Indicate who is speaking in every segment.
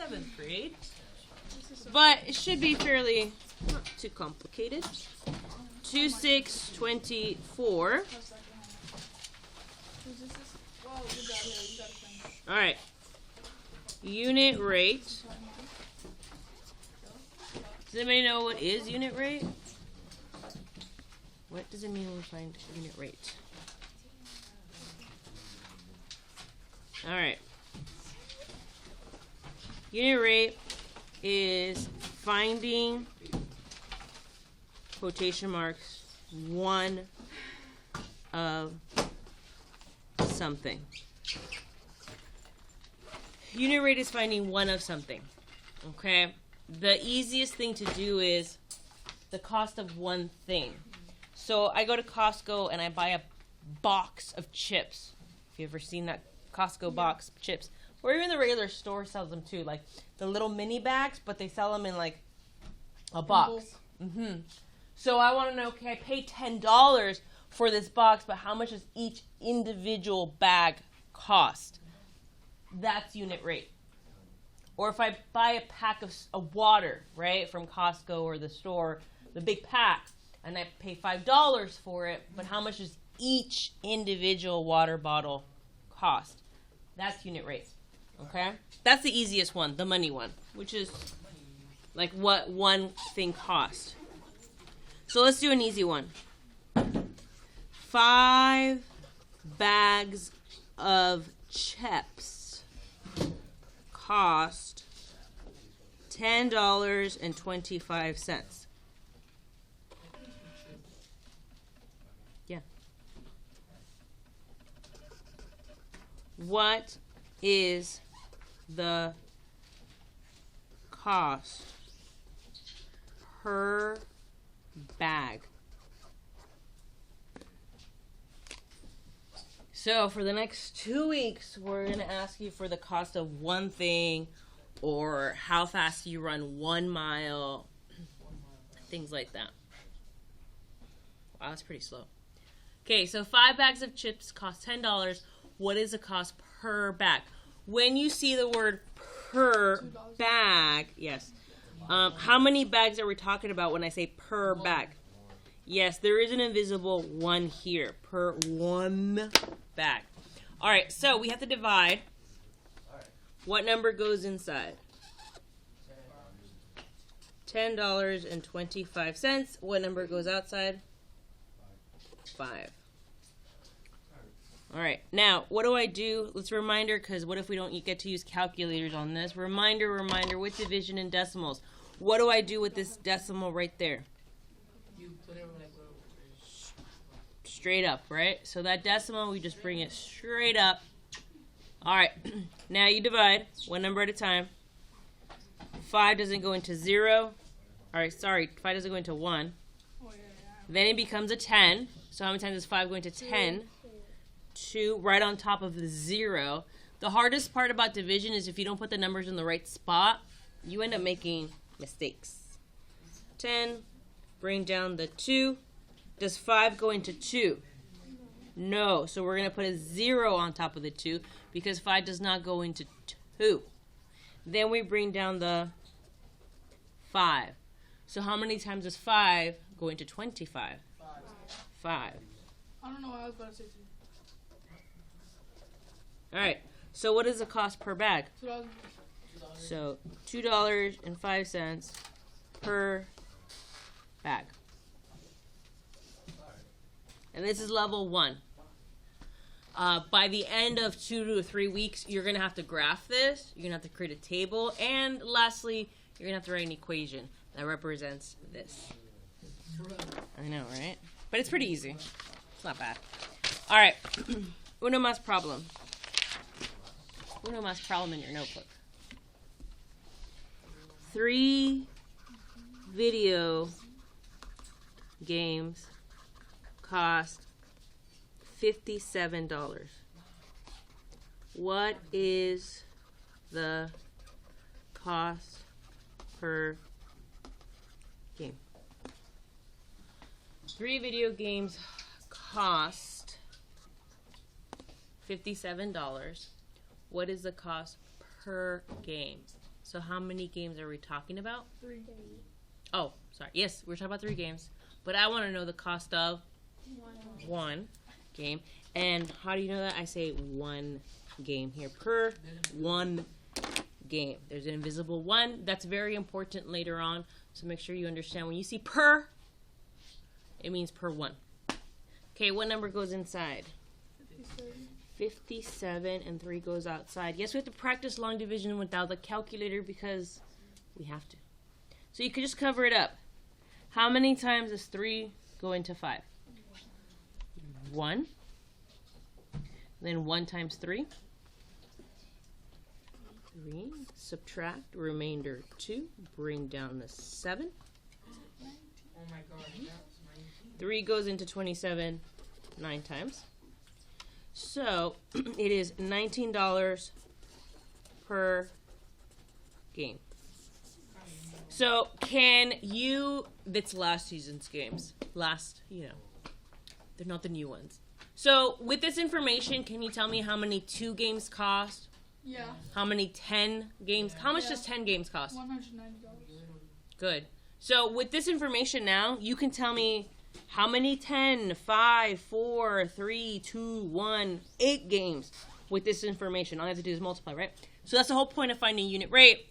Speaker 1: 7th grade. But it should be fairly not too complicated. 2624. All right. Unit rate. Does anybody know what is unit rate? What does it mean when we find unit rate? All right. Unit rate is finding, quotation marks, one of something. Unit rate is finding one of something. Okay? The easiest thing to do is the cost of one thing. So I go to Costco and I buy a box of chips. If you've ever seen that Costco box of chips. Or even the regular store sells them too. Like the little mini bags, but they sell them in like a box. So I want to know, okay, I pay $10 for this box, but how much does each individual bag cost? That's unit rate. Or if I buy a pack of water, right, from Costco or the store, the big pack, and I pay $5 for it, but how much does each individual water bottle cost? That's unit rate. Okay? That's the easiest one, the money one, which is like what one thing costs. So let's do an easy one. 5 bags of chips cost $10.25. Yeah. What is the cost per bag? So for the next 2 weeks, we're going to ask you for the cost of one thing, or how fast you run 1 mile, things like that. Wow, that's pretty slow. Okay, so 5 bags of chips cost $10. What is the cost per bag? When you see the word per bag, yes. How many bags are we talking about when I say per bag? Yes, there is an invisible 1 here, per 1 bag. All right, so we have to divide. What number goes inside? $10.25. What number goes outside? 5. All right, now, what do I do? Let's reminder, because what if we don't get to use calculators on this? Reminder, with division and decimals. What do I do with this decimal right there?
Speaker 2: You put it like
Speaker 1: straight up, right? So that decimal, we just bring it straight up. All right, now you divide one number at a time. 5 doesn't go into 0. All right, sorry, 5 doesn't go into 1. Then it becomes a 10. So how many times is 5 going to 10? 2, right on top of the 0. The hardest part about division is if you don't put the numbers in the right spot, you end up making mistakes. 10, bring down the 2. Does 5 go into 2? No. So we're going to put a 0 on top of the 2 because 5 does not go into 2. Then we bring down the 5. So how many times does 5 go into 25? 5.
Speaker 2: I don't know what I was about to say.
Speaker 1: All right. So what is the cost per bag?
Speaker 2: $2.
Speaker 1: So $2.05 per bag. And this is level 1. By the end of 2 to 3 weeks, you're going to have to graph this. You're going to have to create a table. And lastly, you're going to have to write an equation that represents this. I know, right? But it's pretty easy. It's not bad. All right. Uno más problem. Uno más problem in your notebook. 3 video games cost $57. What is the cost per game? 3 video games cost $57. What is the cost per game? So how many games are we talking about?
Speaker 2: 3.
Speaker 1: Oh, sorry. Yes, we're talking about 3 games. But I want to know the cost of 1 game. And how do you know that? I say 1 game here per 1 game. There's an invisible 1. That's very important later on. So make sure you understand when you see per, it means per 1. Okay, what number goes inside? 57 and 3 goes outside. Yes, we have to practice long division without the calculator because we have to. So you could just cover it up. How many times does 3 go into 5? 1. Then 1 times 3. 3. Subtract. Remainder 2. Bring down the 7.
Speaker 2: Oh my god.
Speaker 1: 3 goes into 27 9 times. So it is $19 per game. So can you, that's last season's games. They're not the new ones. So with this information, can you tell me how many 2 games cost?
Speaker 2: Yeah.
Speaker 1: How many 10 games? How much does 10 games cost?
Speaker 2: $190.
Speaker 1: Good. So with this information now, you can tell me how many 10, 5, 4, 3, 2, 1, 8 games with this information. All you have to do is multiply, right? So that's the whole point of finding unit rate.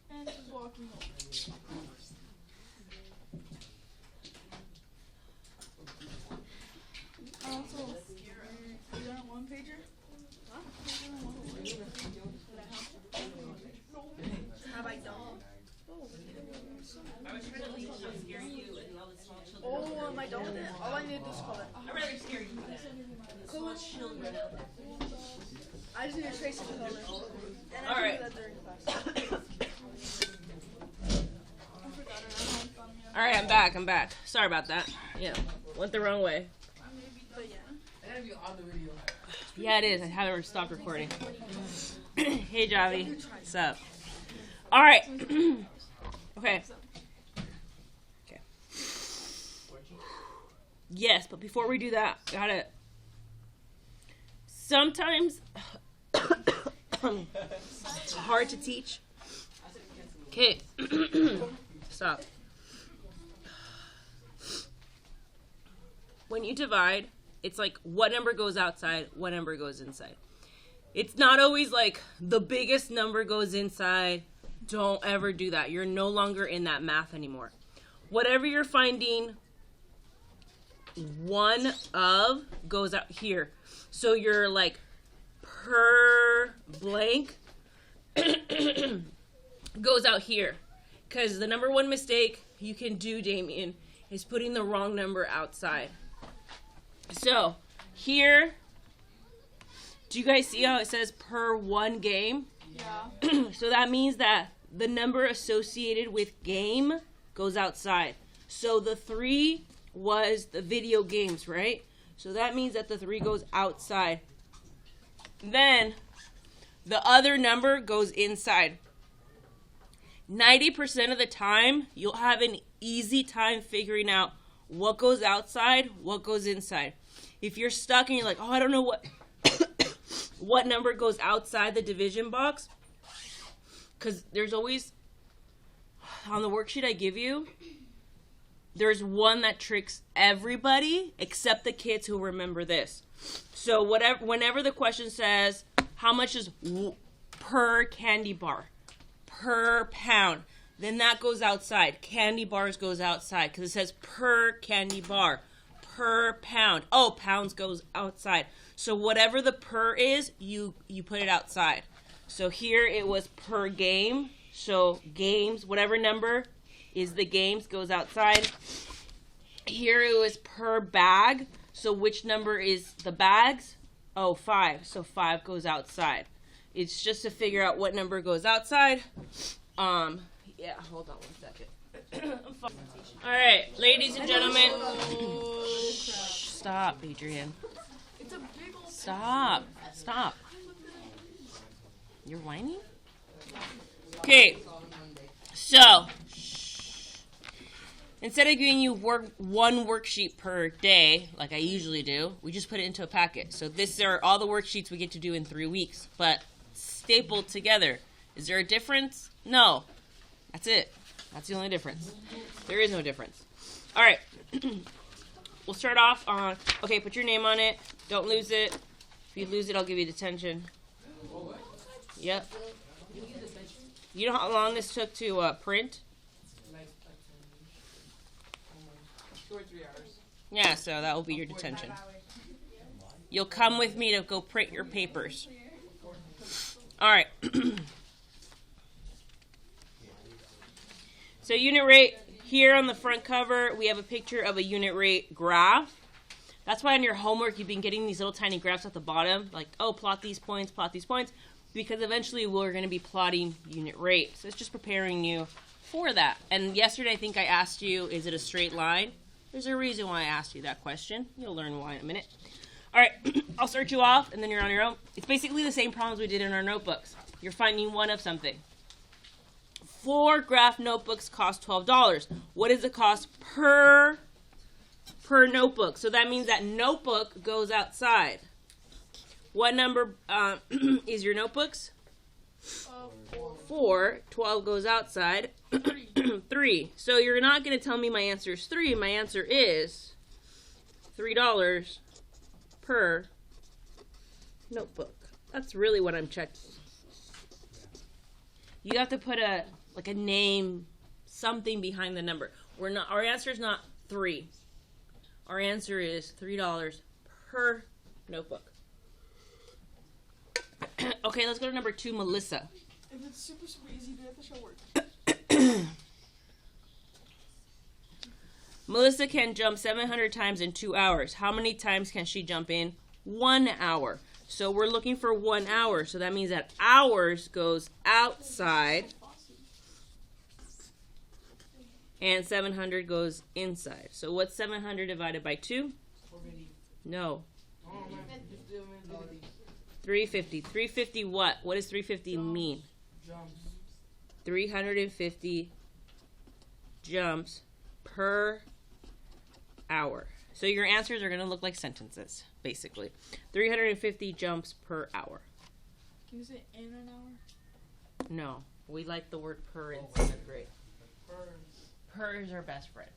Speaker 2: And just walking over. Also, you want a 1-pager? How about dog?
Speaker 1: I was trying to leave and scare you and all the small children.
Speaker 2: Oh, my dog. All I need to do is call it.
Speaker 1: I'd rather scare you for that. Small children out there.
Speaker 2: I just need to trace the color. And I
Speaker 1: All
Speaker 2: can
Speaker 1: right.
Speaker 2: do that during class. I forgot it.
Speaker 1: All right, I'm back. Sorry about that. Yeah, went the wrong way.
Speaker 2: But yeah.
Speaker 3: It had to be on the video.
Speaker 1: Yeah, it is. I haven't stopped recording. Hey, Javi. What's up? All right. Okay. Okay. Yes, but before we do that, gotta. Sometimes it's hard to teach. Okay. Stop. When you divide, it's like what number goes outside, what number goes inside. It's not always like the biggest number goes inside. Don't ever do that. You're no longer in that math anymore. Whatever you're finding one of goes out here. So you're like per blank goes out here. Because the number one mistake you can do, Damien, is putting the wrong number outside. So here, do you guys see how it says per 1 game?
Speaker 2: Yeah.
Speaker 1: So that means that the number associated with game goes outside. So the 3 was the video games, right? So that means that the 3 goes outside. Then the other number goes inside. 90% of the time, you'll have an easy time figuring out what goes outside, what goes inside. If you're stuck and you're like, oh, I don't know what number goes outside the division box, because there's always, on the worksheet I give you, there's one that tricks everybody except the kids who remember this. So whenever the question says, how much is per candy bar, per pound, then that goes outside. Candy bars goes outside because it says per candy bar, per pound. Oh, pounds goes outside. So whatever the per is, you put it outside. So here it was per game. So games, whatever number is the games goes outside. Here it was per bag. So which number is the bags? Oh, 5. So 5 goes outside. It's just to figure out what number goes outside. Yeah, hold on 1 second. All right, ladies and gentlemen. Shh, stop, Adrian.
Speaker 2: It's a big old
Speaker 1: Stop. Stop. You're whining? Okay. So, instead of giving you one worksheet per day, like I usually do, we just put it into a packet. So this are all the worksheets we get to do in 3 weeks, but stapled together. Is there a difference? No. That's it. That's the only difference. There is no difference. All right. We'll start off on, okay, put your name on it. Don't lose it. If you lose it, I'll give you detention. Yep. You know how long this took to print?
Speaker 3: 2 or 3 hours.
Speaker 1: Yeah, so that will be your detention. You'll come with me to go print your papers. All right. So unit rate, here on the front cover, we have a picture of a unit rate graph. That's why on your homework, you've been getting these little tiny graphs at the bottom, like, oh, plot these points, because eventually we're going to be plotting unit rate. So it's just preparing you for that. And yesterday, I think I asked you, is it a straight line? There's a reason why I asked you that question. You'll learn why in a minute. All right, I'll start you off, and then you're on your own. It's basically the same problems we did in our notebooks. You're finding one of something. 4 graph notebooks cost $12. What is the cost per notebook? So that means that notebook goes outside. What number is your notebooks? 4. 12 goes outside. 3. So you're not going to tell me my answer is 3. My answer is $3 per notebook. That's really what I'm checking. You have to put a name, something behind the number. Our answer is not 3. Our answer is $3 per notebook. Okay, let's go to number 2, Melissa.
Speaker 2: If it's super, super easy, do it at the show work.
Speaker 1: Melissa can jump 700 times in 2 hours. How many times can she jump in 1 hour? So we're looking for 1 hour. So that means that hours goes outside and 700 goes inside. So what's 700 divided by 2?
Speaker 3: 450.
Speaker 1: No.
Speaker 3: Oh, man.
Speaker 1: 350. 350 what? What does 350 mean?
Speaker 3: Jumps.
Speaker 1: 350 jumps per hour. So your answers are going to look like sentences, basically. 350 jumps per hour.
Speaker 2: Can you say in an hour?
Speaker 1: No, we like the word per in 7th grade. Per is our best friend.